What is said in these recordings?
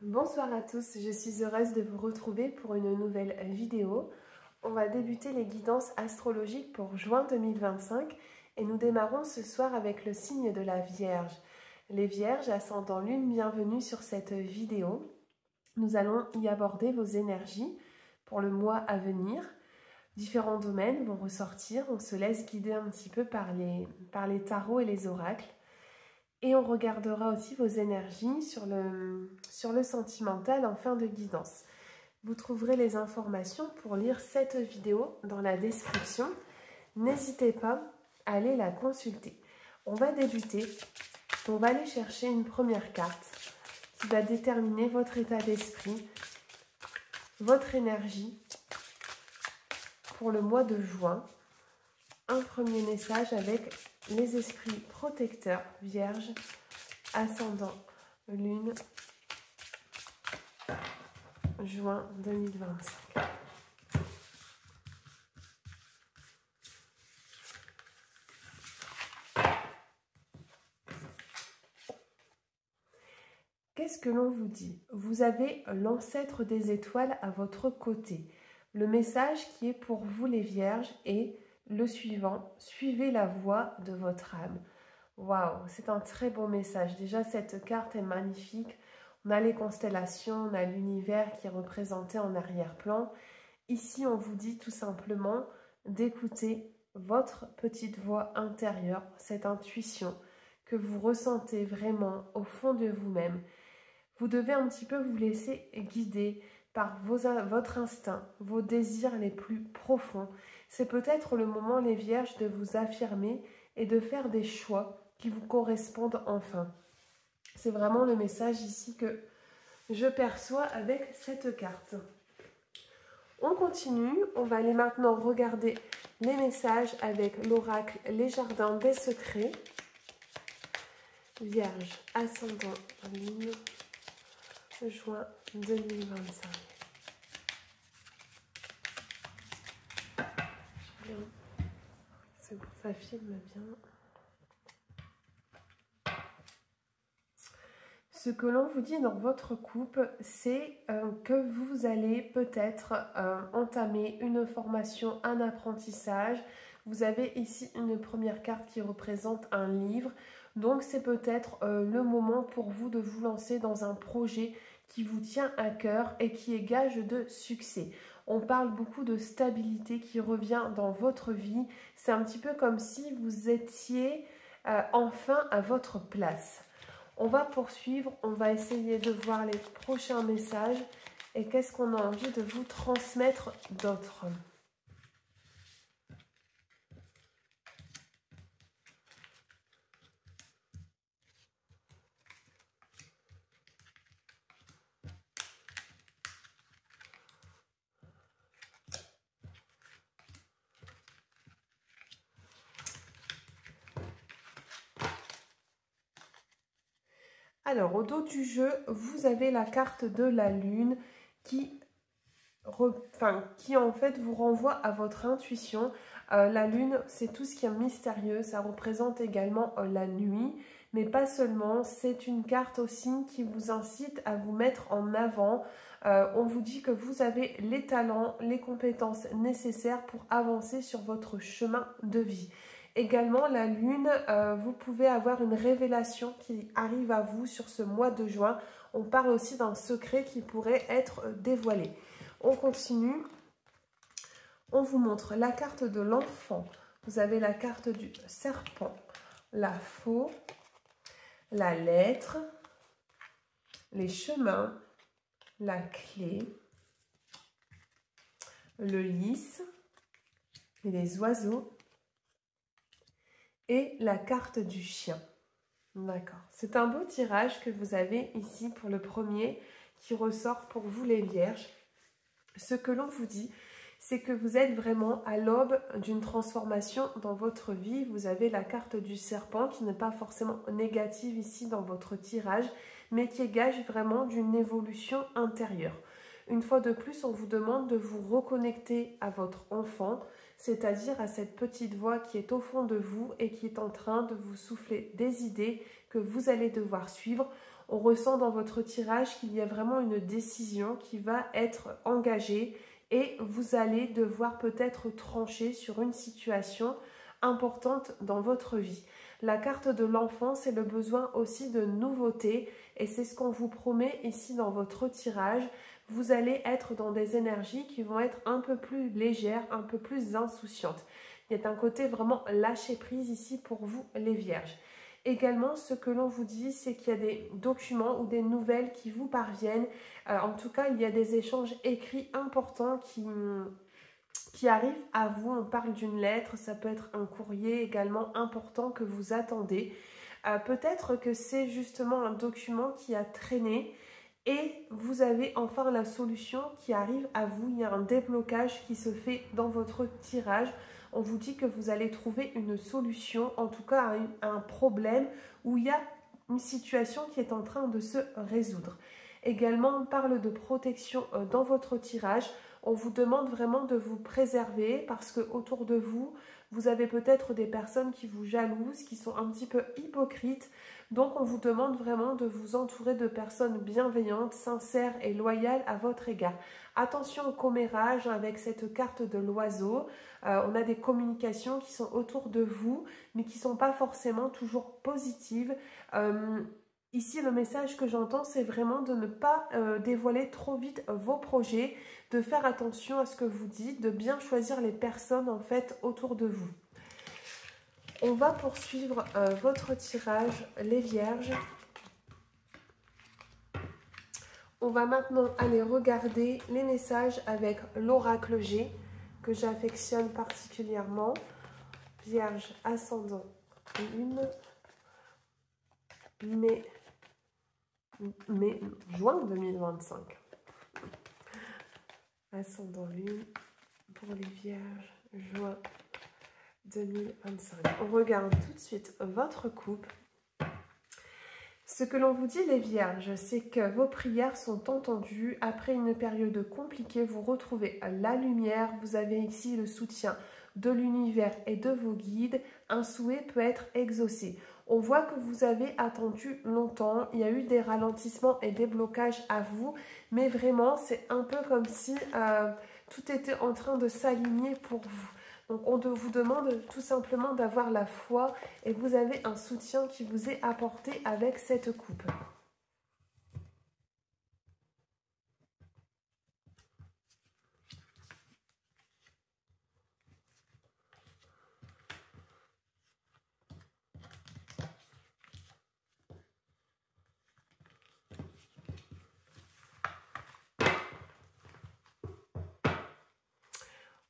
Bonsoir à tous, je suis heureuse de vous retrouver pour une nouvelle vidéo. On va débuter les guidances astrologiques pour juin 2025 et nous démarrons ce soir avec le signe de la Vierge. Les Vierges, ascendant Lune, bienvenue sur cette vidéo. Nous allons y aborder vos énergies pour le mois à venir. Différents domaines vont ressortir, on se laisse guider un petit peu par les tarots et les oracles. Et on regardera aussi vos énergies sur le sentimental en fin de guidance. Vous trouverez les informations pour lire cette vidéo dans la description. N'hésitez pas à aller la consulter. On va débuter. On va aller chercher une première carte qui va déterminer votre état d'esprit, votre énergie pour le mois de juin. Un premier message avec les esprits protecteurs, Vierge, ascendant, Lune, juin 2025. Qu'est-ce que l'on vous dit? Vous avez l'ancêtre des étoiles à votre côté. Le message qui est pour vous les Vierges est le suivant: suivez la voie de votre âme. Waouh, c'est un très beau message. Déjà, cette carte est magnifique. On a les constellations, on a l'univers qui est représenté en arrière-plan. Ici, on vous dit tout simplement d'écouter votre petite voix intérieure, cette intuition que vous ressentez vraiment au fond de vous-même. Vous devez un petit peu vous laisser guider par votre instinct, vos désirs les plus profonds. C'est peut-être le moment, les Vierges, de vous affirmer et de faire des choix qui vous correspondent enfin. C'est vraiment le message ici que je perçois avec cette carte. On continue, on va aller maintenant regarder les messages avec l'oracle Les Jardins des Secrets. Vierge, ascendant Lune, juin 2025. C'est bon, ça filme bien. Ce que l'on vous dit dans votre couple, c'est que vous allez peut-être entamer une formation, un apprentissage. Vous avez ici une première carte qui représente un livre. Donc c'est peut-être le moment pour vous de vous lancer dans un projet qui vous tient à cœur et qui est gage de succès. On parle beaucoup de stabilité qui revient dans votre vie. C'est un petit peu comme si vous étiez enfin à votre place. On va poursuivre, on va essayer de voir les prochains messages et qu'est-ce qu'on a envie de vous transmettre d'autre. Alors, au dos du jeu, vous avez la carte de la Lune qui en fait vous renvoie à votre intuition. La Lune, c'est tout ce qui est mystérieux, ça représente également la nuit, mais pas seulement, c'est une carte aussi qui vous incite à vous mettre en avant. On vous dit que vous avez les talents, les compétences nécessaires pour avancer sur votre chemin de vie. Également, la Lune, vous pouvez avoir une révélation qui arrive à vous sur ce mois de juin. On parle aussi d'un secret qui pourrait être dévoilé. On continue. On vous montre la carte de l'enfant. Vous avez la carte du serpent, la faux, la lettre, les chemins, la clé, le lys, les oiseaux et la carte du chien. D'accord. C'est un beau tirage que vous avez ici pour le premier qui ressort pour vous les Vierges. Ce que l'on vous dit, c'est que vous êtes vraiment à l'aube d'une transformation dans votre vie. Vous avez la carte du serpent qui n'est pas forcément négative ici dans votre tirage, mais qui est gage vraiment d'une évolution intérieure. Une fois de plus, on vous demande de vous reconnecter à votre enfant, c'est-à-dire à cette petite voix qui est au fond de vous et qui est en train de vous souffler des idées que vous allez devoir suivre. On ressent dans votre tirage qu'il y a vraiment une décision qui va être engagée et vous allez devoir peut-être trancher sur une situation importante dans votre vie. La carte de l'enfant, c'est le besoin aussi de nouveauté et c'est ce qu'on vous promet ici dans votre tirage. Vous allez être dans des énergies qui vont être un peu plus légères, un peu plus insouciantes. Il y a un côté vraiment lâcher prise ici pour vous les vierges. Également, ce que l'on vous dit, c'est qu'il y a des documents ou des nouvelles qui vous parviennent. En tout cas, il y a des échanges écrits importants qui arrivent à vous. On parle d'une lettre, ça peut être un courrier également important que vous attendez. Peut-être que c'est justement un document qui a traîné et vous avez enfin la solution qui arrive à vous. Il y a un déblocage qui se fait dans votre tirage. On vous dit que vous allez trouver une solution, en tout cas à un problème où il y a une situation qui est en train de se résoudre. Également, on parle de protection dans votre tirage. On vous demande vraiment de vous préserver parce que autour de vous, vous avez peut-être des personnes qui vous jalousent, qui sont un petit peu hypocrites. Donc, on vous demande vraiment de vous entourer de personnes bienveillantes, sincères et loyales à votre égard. Attention au commérage avec cette carte de l'oiseau. On a des communications qui sont autour de vous, mais qui ne sont pas forcément toujours positives. Ici, le message que j'entends, c'est vraiment de ne pas dévoiler trop vite vos projets, de faire attention à ce que vous dites, de bien choisir les personnes en fait autour de vous. On va poursuivre votre tirage, les vierges. On va maintenant aller regarder les messages avec l'oracle G, que j'affectionne particulièrement. Vierge, ascendant, lune, juin 2025. Ascendant lune pour les vierges, juin 2025. On regarde tout de suite votre couple. Ce que l'on vous dit les vierges, c'est que vos prières sont entendues. Après une période compliquée, vous retrouvez la lumière. Vous avez ici le soutien de l'univers et de vos guides. Un souhait peut être exaucé. On voit que vous avez attendu longtemps. Il y a eu des ralentissements et des blocages à vous. Mais vraiment, c'est un peu comme si tout était en train de s'aligner pour vous. Donc, on vous demande tout simplement d'avoir la foi et vous avez un soutien qui vous est apporté avec cette coupe.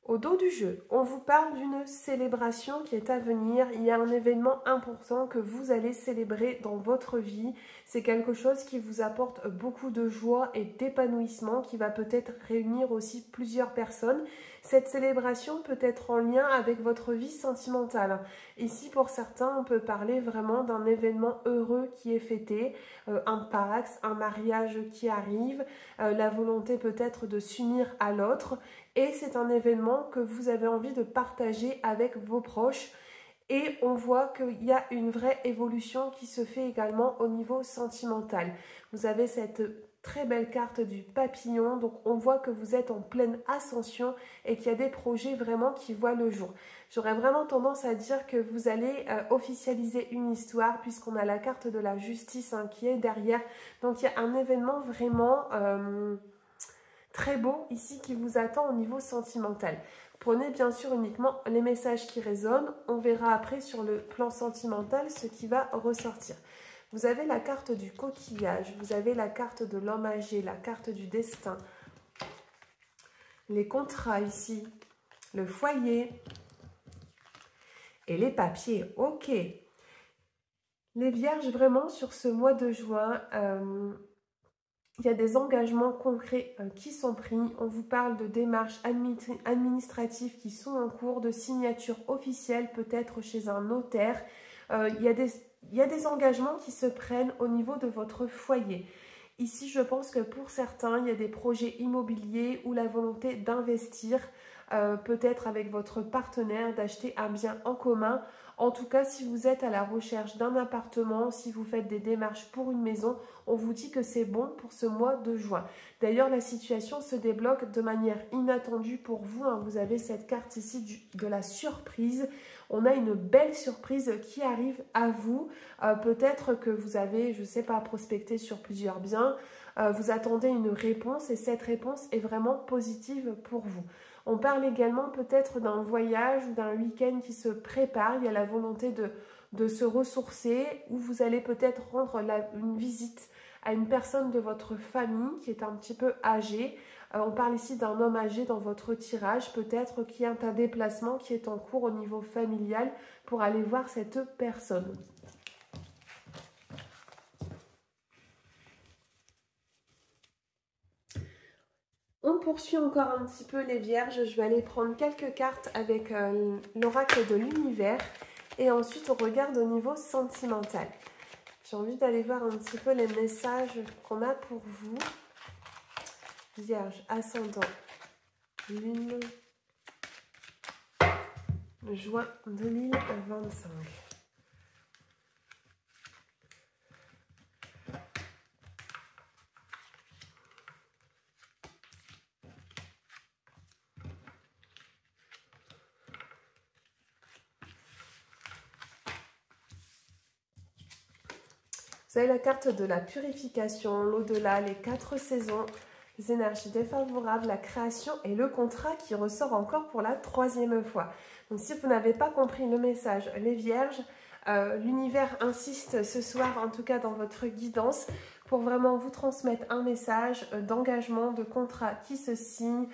Au dos du jeu, on vous parle d'une célébration qui est à venir. Il y a un événement important que vous allez célébrer dans votre vie. C'est quelque chose qui vous apporte beaucoup de joie et d'épanouissement, qui va peut-être réunir aussi plusieurs personnes. Cette célébration peut être en lien avec votre vie sentimentale. Ici, pour certains, on peut parler vraiment d'un événement heureux qui est fêté, un pax, un mariage qui arrive, la volonté peut-être de s'unir à l'autre. Et c'est un événement que vous avez envie de partager avec vos proches. Et on voit qu'il y a une vraie évolution qui se fait également au niveau sentimental. Vous avez cette très belle carte du papillon. Donc, on voit que vous êtes en pleine ascension et qu'il y a des projets vraiment qui voient le jour. J'aurais vraiment tendance à dire que vous allez officialiser une histoire puisqu'on a la carte de la justice qui est derrière. Donc, il y a un événement vraiment... très beau ici qui vous attend au niveau sentimental. Prenez bien sûr uniquement les messages qui résonnent. On verra après sur le plan sentimental ce qui va ressortir. Vous avez la carte du coquillage, vous avez la carte de l'homme âgé, la carte du destin, les contrats ici, le foyer et les papiers. Ok. Les vierges, vraiment sur ce mois de juin... il y a des engagements concrets qui sont pris. On vous parle de démarches administratives qui sont en cours, de signatures officielles peut-être chez un notaire. Il y a des engagements qui se prennent au niveau de votre foyer. Ici, je pense que pour certains, il y a des projets immobiliers ou la volonté d'investir. peut-être avec votre partenaire, d'acheter un bien en commun. En tout cas, si vous êtes à la recherche d'un appartement, si vous faites des démarches pour une maison, on vous dit que c'est bon pour ce mois de juin. D'ailleurs, la situation se débloque de manière inattendue pour vous, hein. Vous avez cette carte ici de la surprise. On a une belle surprise qui arrive à vous. Peut-être que vous avez, je ne sais pas, prospecté sur plusieurs biens. Vous attendez une réponse et cette réponse est vraiment positive pour vous. On parle également peut-être d'un voyage ou d'un week-end qui se prépare. Il y a la volonté de se ressourcer ou vous allez peut-être rendre une visite à une personne de votre famille qui est un petit peu âgée. On parle ici d'un homme âgé dans votre tirage, peut-être qu'il y a un déplacement qui est en cours au niveau familial pour aller voir cette personne. On poursuit encore un petit peu les vierges. Je vais aller prendre quelques cartes avec l'oracle de l'univers. Et ensuite, on regarde au niveau sentimental. J'ai envie d'aller voir un petit peu les messages qu'on a pour vous. Vierge, ascendant, lune, juin 2025. Vous avez la carte de la purification, l'au-delà, les 4 saisons, les énergies défavorables, la création et le contrat qui ressort encore pour la 3e fois. Donc si vous n'avez pas compris le message, les vierges, l'univers insiste ce soir, en tout cas dans votre guidance, pour vraiment vous transmettre un message d'engagement, de contrat qui se signe,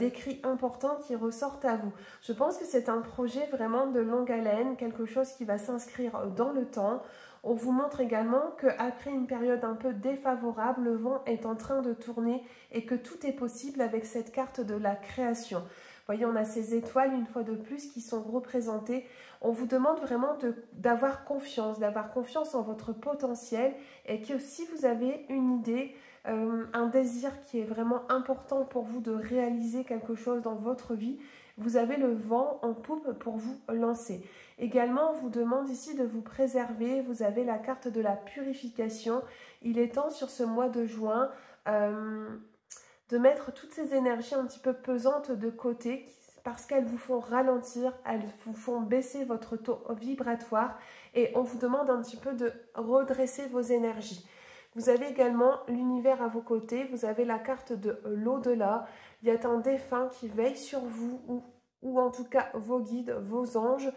d'écrits importants qui ressortent à vous. Je pense que c'est un projet vraiment de longue haleine, quelque chose qui va s'inscrire dans le temps. On vous montre également qu'après une période un peu défavorable, le vent est en train de tourner et que tout est possible avec cette carte de la création. Vous voyez, on a ces étoiles une fois de plus qui sont représentées. On vous demande vraiment d'avoir confiance en votre potentiel et que si vous avez une idée, un désir qui est vraiment important pour vous de réaliser quelque chose dans votre vie, vous avez le vent en poupe pour vous lancer. Également, on vous demande ici de vous préserver. Vous avez la carte de la purification. Il est temps sur ce mois de juin de mettre toutes ces énergies un petit peu pesantes de côté parce qu'elles vous font ralentir, elles vous font baisser votre taux vibratoire et on vous demande un petit peu de redresser vos énergies. Vous avez également l'univers à vos côtés, vous avez la carte de l'au-delà. Il y a un défunt qui veille sur vous ou en tout cas vos guides, vos anges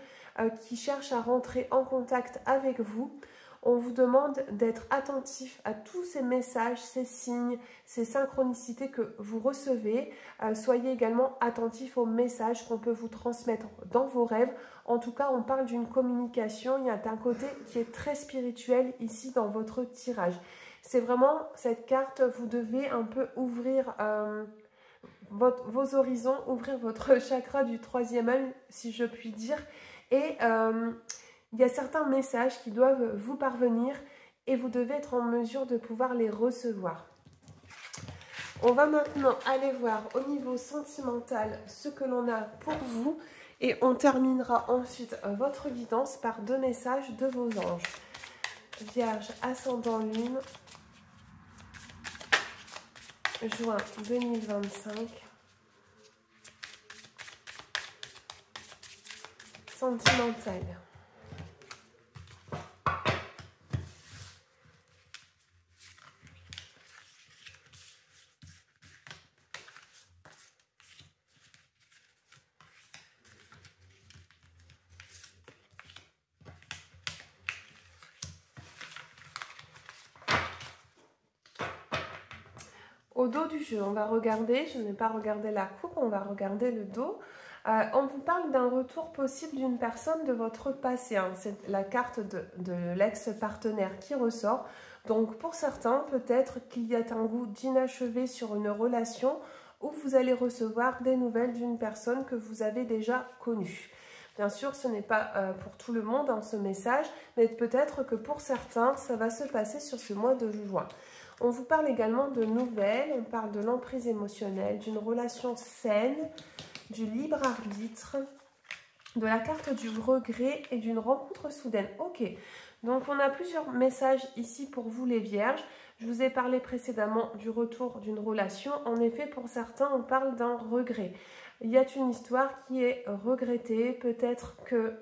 qui cherchent à rentrer en contact avec vous. On vous demande d'être attentif à tous ces messages, ces signes, ces synchronicités que vous recevez. Soyez également attentif aux messages qu'on peut vous transmettre dans vos rêves. En tout cas, on parle d'une communication. Il y a un côté qui est très spirituel ici dans votre tirage. C'est vraiment cette carte, vous devez un peu ouvrir vos horizons, ouvrir votre chakra du 3e œil, si je puis dire. Et il y a certains messages qui doivent vous parvenir et vous devez être en mesure de pouvoir les recevoir. On va maintenant aller voir au niveau sentimental ce que l'on a pour vous et on terminera ensuite votre guidance par 2 messages de vos anges. Vierge, ascendant lune, juin 2025. Sentimental. Au dos du jeu, on va regarder, je n'ai pas regardé la coupe, on va regarder le dos. On vous parle d'un retour possible d'une personne de votre passé. Hein. C'est la carte de l'ex-partenaire qui ressort. Donc pour certains, peut-être qu'il y a un goût d'inachevé sur une relation où vous allez recevoir des nouvelles d'une personne que vous avez déjà connue. Bien sûr, ce n'est pas pour tout le monde ce message, mais peut-être que pour certains, ça va se passer sur ce mois de juin. On vous parle également de nouvelles, on parle de l'emprise émotionnelle, d'une relation saine, du libre arbitre, de la carte du regret et d'une rencontre soudaine. Ok, donc on a plusieurs messages ici pour vous les vierges. Je vous ai parlé précédemment du retour d'une relation. En effet, pour certains, on parle d'un regret. Il y a une histoire qui est regrettée. Peut-être que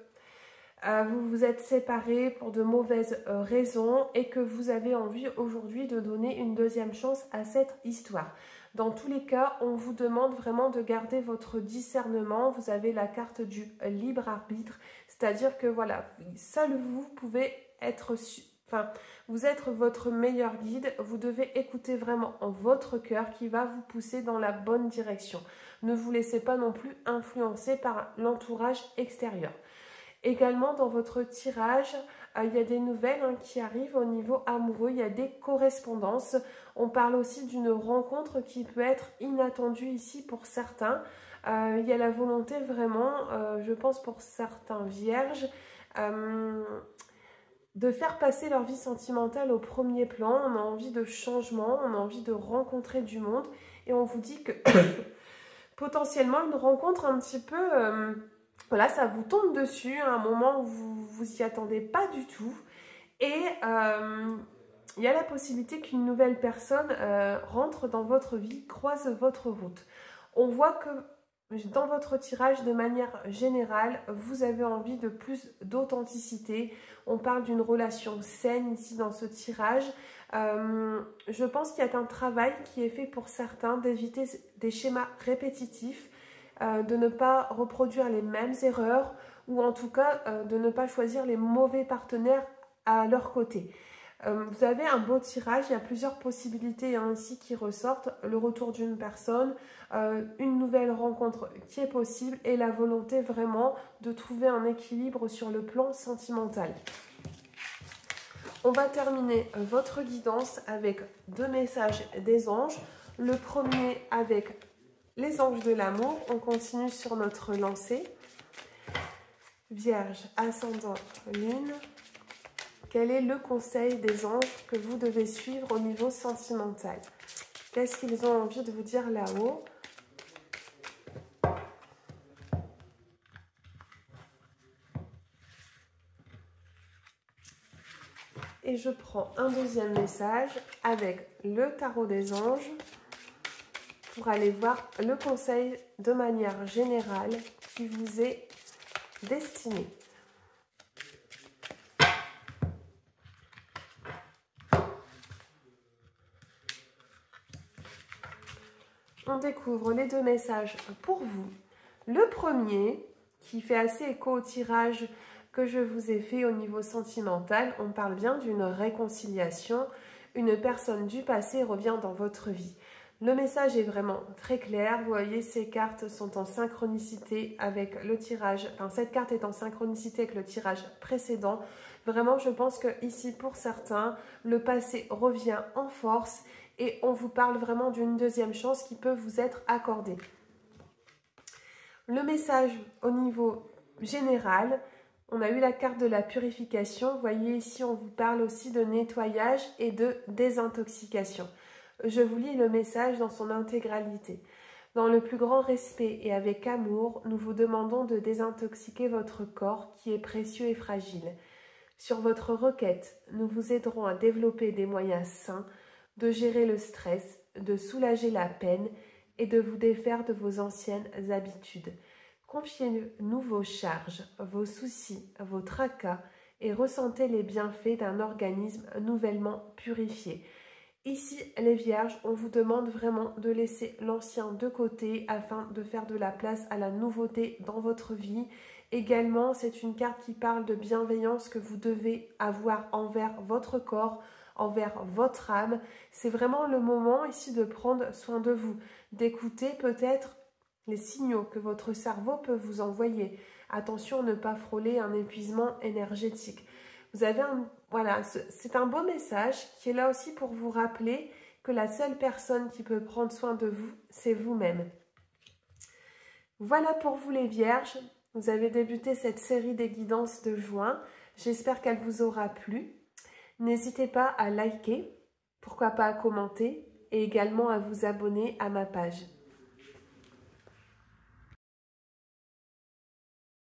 vous vous êtes séparés pour de mauvaises raisons et que vous avez envie aujourd'hui de donner une deuxième chance à cette histoire. Dans tous les cas, on vous demande vraiment de garder votre discernement. Vous avez la carte du libre arbitre, c'est-à-dire que voilà, seul vous pouvez être... vous êtes votre meilleur guide. Vous devez écouter vraiment votre cœur qui va vous pousser dans la bonne direction. Ne vous laissez pas non plus influencer par l'entourage extérieur. Également, dans votre tirage, il y a des nouvelles qui arrivent au niveau amoureux. Il y a des correspondances. On parle aussi d'une rencontre qui peut être inattendue ici pour certains. Il y a la volonté vraiment, je pense pour certains vierges, de faire passer leur vie sentimentale au premier plan. On a envie de changement, on a envie de rencontrer du monde. Et on vous dit que potentiellement une rencontre un petit peu... voilà, ça vous tombe dessus à un moment où vous y attendez pas du tout. Et il y a la possibilité qu'une nouvelle personne rentre dans votre vie, croise votre route. On voit que dans votre tirage, de manière générale, vous avez envie de plus d'authenticité. On parle d'une relation saine ici dans ce tirage. Je pense qu'il y a un travail qui est fait pour certains d'éviter des schémas répétitifs, de ne pas reproduire les mêmes erreurs ou en tout cas de ne pas choisir les mauvais partenaires à leur côté. Vous avez un beau tirage, il y a plusieurs possibilités ici qui ressortent. Le retour d'une personne, une nouvelle rencontre qui est possible et la volonté vraiment de trouver un équilibre sur le plan sentimental. On va terminer votre guidance avec 2 messages des anges. Le premier avec les anges de l'amour. On continue sur notre lancée. Vierge, ascendant, lune. Quel est le conseil des anges que vous devez suivre au niveau sentimental? Qu'est-ce qu'ils ont envie de vous dire là-haut? Et je prends un deuxième message avec le tarot des anges pour aller voir le conseil de manière générale qui vous est destiné. On découvre les 2 messages pour vous. Le premier, qui fait assez écho au tirage que je vous ai fait au niveau sentimental, on parle bien d'une réconciliation. Une personne du passé revient dans votre vie. Le message est vraiment très clair. Vous voyez, ces cartes sont en synchronicité avec le tirage. Enfin, cette carte est en synchronicité avec le tirage précédent. Vraiment, je pense que ici, pour certains, le passé revient en force et on vous parle vraiment d'une deuxième chance qui peut vous être accordée. Le message au niveau général, on a eu la carte de la purification. Vous voyez ici, on vous parle aussi de nettoyage et de désintoxication. Je vous lis le message dans son intégralité. Dans le plus grand respect et avec amour, nous vous demandons de désintoxiquer votre corps qui est précieux et fragile. Sur votre requête, nous vous aiderons à développer des moyens sains de gérer le stress, de soulager la peine et de vous défaire de vos anciennes habitudes. Confiez-nous vos charges, vos soucis, vos tracas et ressentez les bienfaits d'un organisme nouvellement purifié. Ici, les vierges, on vous demande vraiment de laisser l'ancien de côté afin de faire de la place à la nouveauté dans votre vie. Également, c'est une carte qui parle de bienveillance que vous devez avoir envers votre corps, envers votre âme. C'est vraiment le moment ici de prendre soin de vous, d'écouter peut-être les signaux que votre cerveau peut vous envoyer. Attention à ne pas frôler un épuisement énergétique. Vous avez voilà, c'est un beau message qui est là aussi pour vous rappeler que la seule personne qui peut prendre soin de vous, c'est vous-même. Voilà pour vous les vierges. Vous avez débuté cette série des guidances de juin. J'espère qu'elle vous aura plu. N'hésitez pas à liker, pourquoi pas à commenter et également à vous abonner à ma page.